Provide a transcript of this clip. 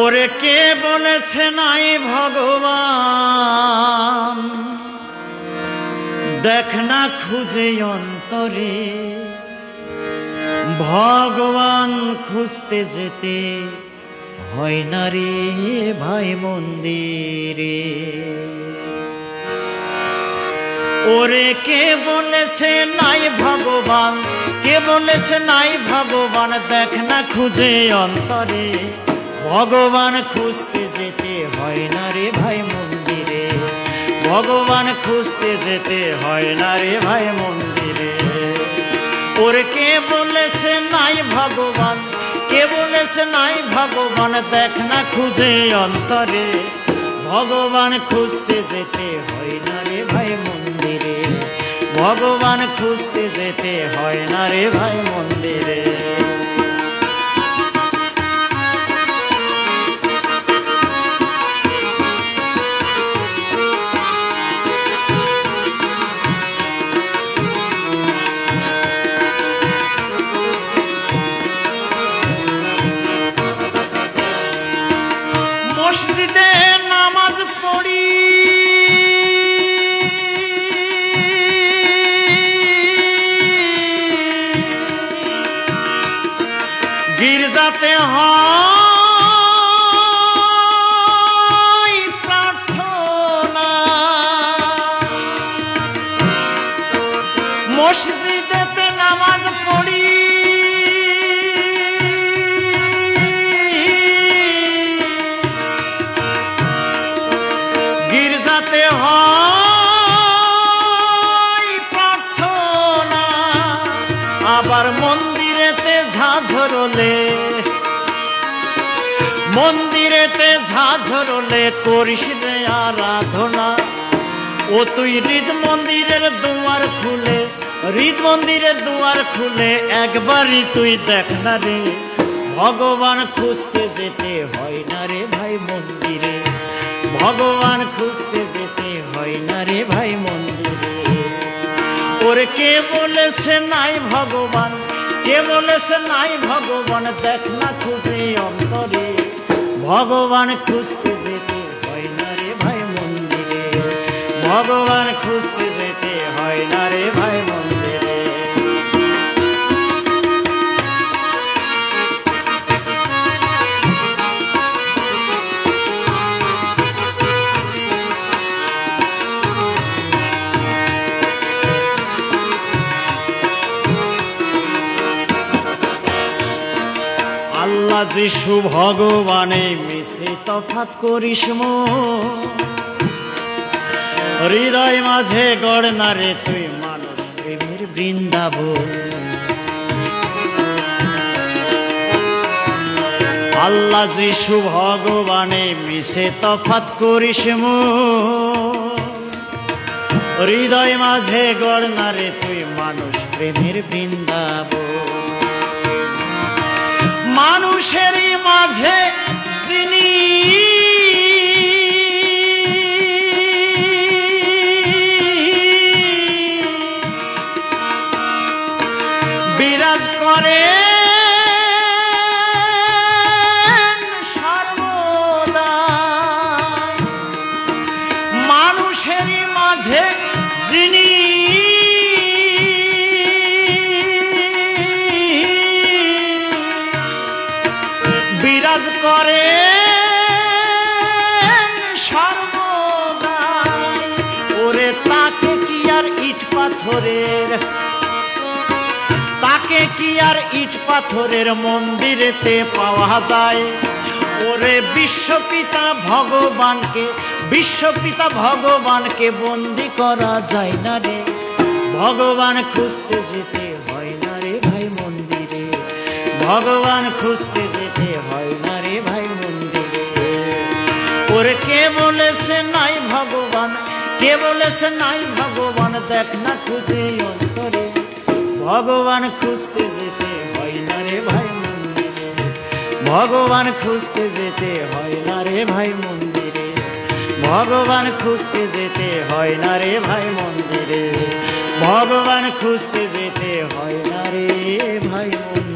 ওরে কে বলেছে নাই ভগবান, দেখ না খুঁজে অন্তরে, ভগবান খুঁজতে যেতে হয় না রে ভাই মন্দিরে। ওরে কে বলেছে নাই ভগবান, কে বলেছে নাই ভগবান, দেখ না খুঁজে অন্তরে, ভগবান খুঁজতে যেতে হয় না রে ভাই মন্দিরে, ভগবান খুঁজতে যেতে হয় না রে ভাই মন্দিরে। ওরে কে বলেছে নাই ভগবান, কে বলেছে নাই ভগবান, দেখ না খুঁজে অন্তরে, ভগবান খুঁজতে যেতে হয় না রে ভাই মন্দিরে, ভগবান খুঁজতে যেতে হয় না রে ভাই মন্দিরে। মসজিদে নামাজ পড়ি, গির্জাতে হয় প্রার্থনা, মসজিদেতে নামাজ পড়ি, গির্জাতে হয় প্রার্থনা, আবার মন্দিরেতে ঝাঝরলে, মন্দিরেতে ঝাঝরলে করিস রে আরাধনা। ও তুই হৃদ মন্দিরের দুয়ার খুলে, হৃদ মন্দিরের দুয়ার খুলে একবারই তুই দেখ না রে, ভগবান খুঁজতে যেতে হয় না রে ভাই মন্দিরে, ভগবান খুঁজতে যেতে হয় না রে ভাই মন্দিরে। ওরে কে বলেছে নাই ভগবান, কে বলেছে নাই ভগবান, দেখ না খুঁজে অন্তরে, ভগবান খুঁজতে যেতে হয় না রে ভাই মন্দিরে, ভগবান খুঁজতে যেতে হয় না রে ভাই মন্দিরে। আল্লাহ যিশু ভগবানে মিশে তফাৎ করিস মো, হৃদয় মাঝে গড় না রে তুই মানুষ প্রেমের বৃন্দাবন। আল্লাহ যিশু ভগবানে মিশে তফাৎ করিস মো, হৃদয় মাঝে গড় না রে তুই মানুষ প্রেমের বৃন্দাবন। মানুষেরই মাঝে যিনি বিরাজ করে সর্বদা, মানুষেরই মাঝে যিনি বিরাজ করে সর্বদা। ওরে তাকে কি আর ইট পাথরের, তাকে কি আর ইট পাথরের মন্দিরেতে পাওয়া যায়। ওরে বিশ্বপিতা ভগবানকে, বিশ্বপিতা ভগবানকে বন্দি করা যায় না রে, ভগবান খুঁজতে যেতে হয় না রে ভাই মন্দিরে, ভগবান খুঁজতে যেতে হয় না রে ভাই মন্দিরে। ওরে কে বলেছে নাই ভগবান, কে বলেছে নাই ভগবান, দেখ না খুঁজে অন্তরে, ভগবান খুঁজতে যেতে হয় না রে ভাই মন্দিরে, ভগবান খুঁজতে যেতে হয় না রে ভাই মন্দিরে, ভগবান খুঁজতে যেতে হয় না রে ভাই মন্দিরে, ভগবান খুঁজতে যেতে হয় না রে ভাই মন্দিরে।